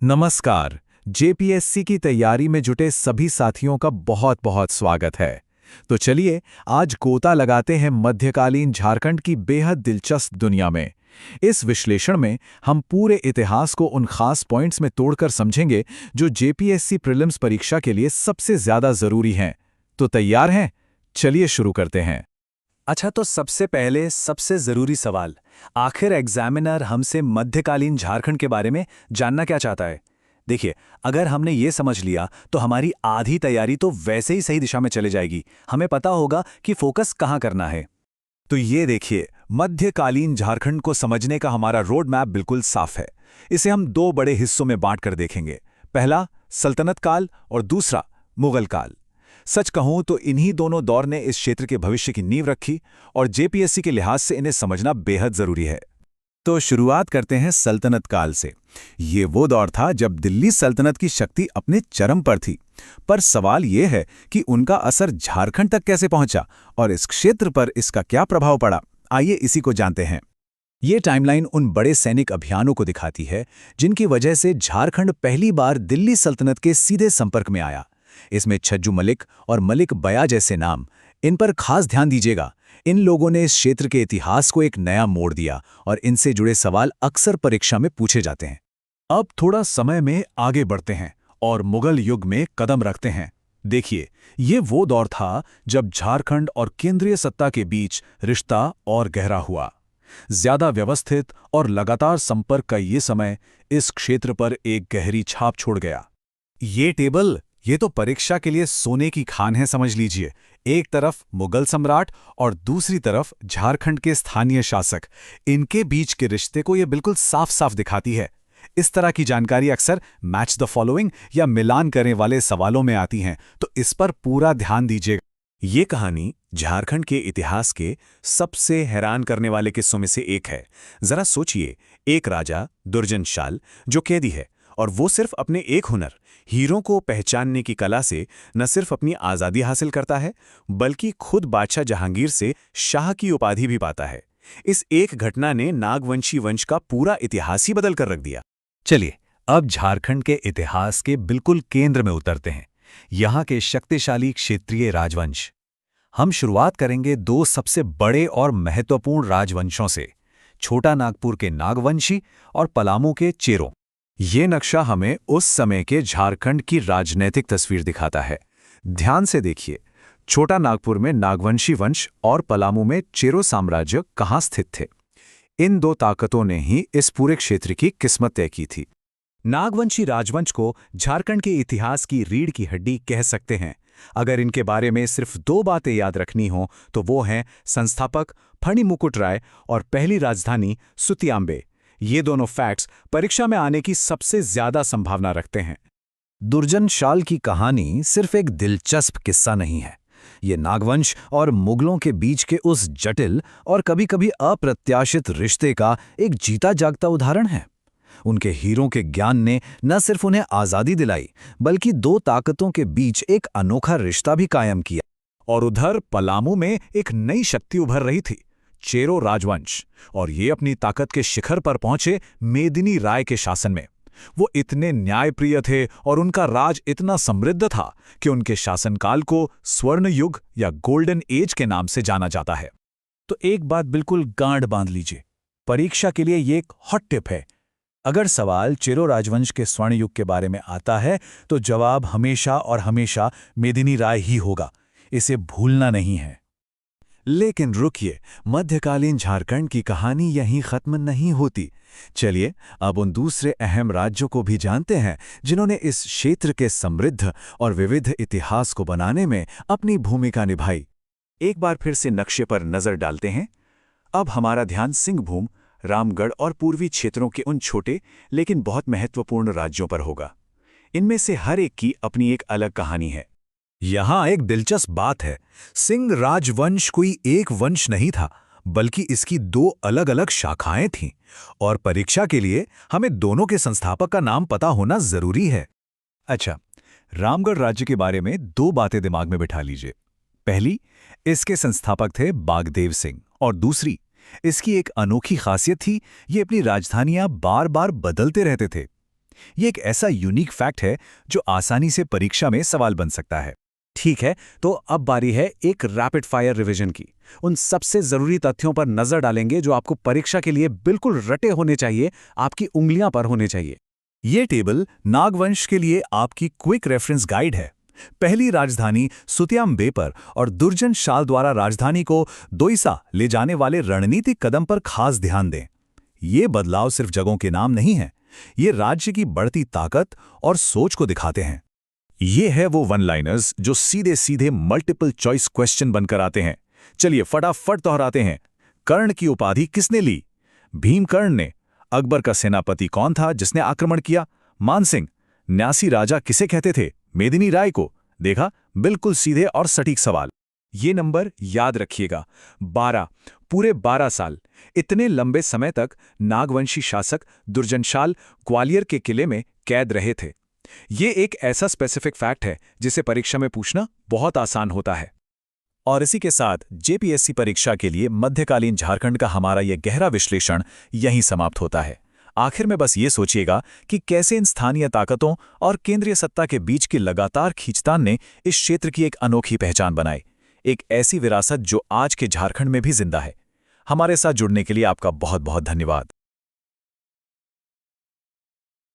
नमस्कार। जेपीएससी की तैयारी में जुटे सभी साथियों का बहुत बहुत स्वागत है। तो चलिए आज गोता लगाते हैं मध्यकालीन झारखंड की बेहद दिलचस्प दुनिया में। इस विश्लेषण में हम पूरे इतिहास को उन खास पॉइंट्स में तोड़कर समझेंगे जो जेपीएससी प्रीलिम्स परीक्षा के लिए सबसे ज्यादा जरूरी हैं। तो तैयार हैं? चलिए शुरू करते हैं। अच्छा, तो सबसे पहले सबसे जरूरी सवाल, आखिर एग्जामिनर हमसे मध्यकालीन झारखंड के बारे में जानना क्या चाहता है? देखिए, अगर हमने ये समझ लिया तो हमारी आधी तैयारी तो वैसे ही सही दिशा में चले जाएगी। हमें पता होगा कि फोकस कहाँ करना है। तो ये देखिए, मध्यकालीन झारखंड को समझने का हमारा रोड मैप बिल्कुल साफ है। इसे हम दो बड़े हिस्सों में बांटकर देखेंगे। पहला सल्तनत काल और दूसरा मुगल काल। सच कहूं तो इन्हीं दोनों दौर ने इस क्षेत्र के भविष्य की नींव रखी और जेपीएससी के लिहाज से इन्हें समझना बेहद जरूरी है। तो शुरुआत करते हैं सल्तनत काल से। ये वो दौर था जब दिल्ली सल्तनत की शक्ति अपने चरम पर थी। पर सवाल ये है कि उनका असर झारखंड तक कैसे पहुंचा और इस क्षेत्र पर इसका क्या प्रभाव पड़ा। आइए इसी को जानते हैं। ये टाइमलाइन उन बड़े सैनिक अभियानों को दिखाती है जिनकी वजह से झारखंड पहली बार दिल्ली सल्तनत के सीधे संपर्क में आया। इसमें छज्जू मलिक और मलिक बया जैसे नाम, इन पर खास ध्यान दीजिएगा। इन लोगों ने इस क्षेत्र के इतिहास को एक नया मोड़ दिया और इनसे जुड़े सवाल अक्सर परीक्षा में पूछे जाते हैं। अब थोड़ा समय में आगे बढ़ते हैं और मुगल युग में कदम रखते हैं। देखिए, ये वो दौर था जब झारखंड और केंद्रीय सत्ता के बीच रिश्ता और गहरा हुआ। ज्यादा व्यवस्थित और लगातार संपर्क का ये समय इस क्षेत्र पर एक गहरी छाप छोड़ गया। ये टेबल, ये तो परीक्षा के लिए सोने की खान है, समझ लीजिए। एक तरफ मुगल सम्राट और दूसरी तरफ झारखंड के स्थानीय शासक, इनके बीच के रिश्ते को ये बिल्कुल साफ साफ दिखाती है। इस तरह की जानकारी अक्सर मैच द फॉलोइंग या मिलान करने वाले सवालों में आती हैं, तो इस पर पूरा ध्यान दीजिएगा। ये कहानी झारखंड के इतिहास के सबसे हैरान करने वाले किस्सों में से एक है। जरा सोचिए, एक राजा दुर्जनशाल जो कैदी है और वो सिर्फ अपने एक हुनर, हीरों को पहचानने की कला से न सिर्फ अपनी आज़ादी हासिल करता है बल्कि खुद बादशाह जहांगीर से शाह की उपाधि भी पाता है। इस एक घटना ने नागवंशी वंश का पूरा इतिहास ही बदल कर रख दिया। चलिए अब झारखंड के इतिहास के बिल्कुल केंद्र में उतरते हैं, यहाँ के शक्तिशाली क्षेत्रीय राजवंश। हम शुरुआत करेंगे दो सबसे बड़े और महत्वपूर्ण राजवंशों से, छोटा नागपुर के नागवंशी और पलामू के चेरों। ये नक्शा हमें उस समय के झारखंड की राजनैतिक तस्वीर दिखाता है। ध्यान से देखिए, छोटा नागपुर में नागवंशी वंश और पलामू में चेरो साम्राज्य कहाँ स्थित थे। इन दो ताकतों ने ही इस पूरे क्षेत्र की किस्मत तय की थी। नागवंशी राजवंश को झारखंड के इतिहास की रीढ़ की हड्डी कह सकते हैं। अगर इनके बारे में सिर्फ दो बातें याद रखनी हो तो वो हैं संस्थापक फणिमुकुट राय और पहली राजधानी सुतियाम्बे। ये दोनों फैक्ट्स परीक्षा में आने की सबसे ज्यादा संभावना रखते हैं। दुर्जनशाल की कहानी सिर्फ एक दिलचस्प किस्सा नहीं है, ये नागवंश और मुगलों के बीच के उस जटिल और कभी-कभी अप्रत्याशित रिश्ते का एक जीता जागता उदाहरण है। उनके हीरों के ज्ञान ने न सिर्फ उन्हें आज़ादी दिलाई बल्कि दो ताकतों के बीच एक अनोखा रिश्ता भी कायम किया। और उधर पलामू में एक नई शक्ति उभर रही थी, चेरो राजवंश, और ये अपनी ताकत के शिखर पर पहुंचे मेदिनी राय के शासन में। वो इतने न्यायप्रिय थे और उनका राज इतना समृद्ध था कि उनके शासनकाल को स्वर्ण युग या गोल्डन एज के नाम से जाना जाता है। तो एक बात बिल्कुल गांठ बांध लीजिए, परीक्षा के लिए ये एक हॉट टिप है। अगर सवाल चेरो राजवंश के स्वर्ण युग के बारे में आता है तो जवाब हमेशा और हमेशा मेदिनी राय ही होगा, इसे भूलना नहीं है। लेकिन रुकिए, मध्यकालीन झारखंड की कहानी यहीं खत्म नहीं होती। चलिए अब उन दूसरे अहम राज्यों को भी जानते हैं जिन्होंने इस क्षेत्र के समृद्ध और विविध इतिहास को बनाने में अपनी भूमिका निभाई। एक बार फिर से नक्शे पर नजर डालते हैं। अब हमारा ध्यान सिंहभूम, रामगढ़ और पूर्वी क्षेत्रों के उन छोटे लेकिन बहुत महत्वपूर्ण राज्यों पर होगा। इनमें से हर एक की अपनी एक अलग कहानी है। यहाँ एक दिलचस्प बात है, सिंह राजवंश कोई एक वंश नहीं था बल्कि इसकी दो अलग अलग शाखाएं थीं, और परीक्षा के लिए हमें दोनों के संस्थापक का नाम पता होना जरूरी है। अच्छा, रामगढ़ राज्य के बारे में दो बातें दिमाग में बिठा लीजिए। पहली, इसके संस्थापक थे बागदेव सिंह, और दूसरी, इसकी एक अनोखी खासियत थी, ये अपनी राजधानियां बार बार बदलते रहते थे। ये एक ऐसा यूनिक फैक्ट है जो आसानी से परीक्षा में सवाल बन सकता है। ठीक है, तो अब बारी है एक रैपिड फायर रिवीजन की। उन सबसे जरूरी तथ्यों पर नजर डालेंगे जो आपको परीक्षा के लिए बिल्कुल रटे होने चाहिए, आपकी उंगलियां पर होने चाहिए। ये टेबल नागवंश के लिए आपकी क्विक रेफरेंस गाइड है। पहली राजधानी सुत्याम्बेपर और दुर्जन शाल द्वारा राजधानी को दोइसा ले जाने वाले रणनीतिक कदम पर खास ध्यान दें। ये बदलाव सिर्फ जगहों के नाम नहीं हैं, ये राज्य की बढ़ती ताकत और सोच को दिखाते हैं। ये है वो वन लाइनर्स जो सीधे सीधे मल्टीपल चॉइस क्वेश्चन बनकर आते हैं। चलिए फटाफट दोहराते हैं। कर्ण की उपाधि किसने ली? भीमकर्ण ने। अकबर का सेनापति कौन था जिसने आक्रमण किया? मानसिंह। न्यासी राजा किसे कहते थे? मेदिनी राय को। देखा, बिल्कुल सीधे और सटीक सवाल। ये नंबर याद रखिएगा, 12, पूरे 12 साल। इतने लंबे समय तक नागवंशी शासक दुर्जनशाल ग्वालियर के किले में कैद रहे थे। ये एक ऐसा स्पेसिफिक फैक्ट है जिसे परीक्षा में पूछना बहुत आसान होता है। और इसी के साथ जेपीएससी परीक्षा के लिए मध्यकालीन झारखंड का हमारा यह गहरा विश्लेषण यहीं समाप्त होता है। आखिर में बस ये सोचिएगा कि कैसे इन स्थानीय ताकतों और केंद्रीय सत्ता के बीच की लगातार खींचतान ने इस क्षेत्र की एक अनोखी पहचान बनाई, एक ऐसी विरासत जो आज के झारखंड में भी जिंदा है। हमारे साथ जुड़ने के लिए आपका बहुत बहुत धन्यवाद।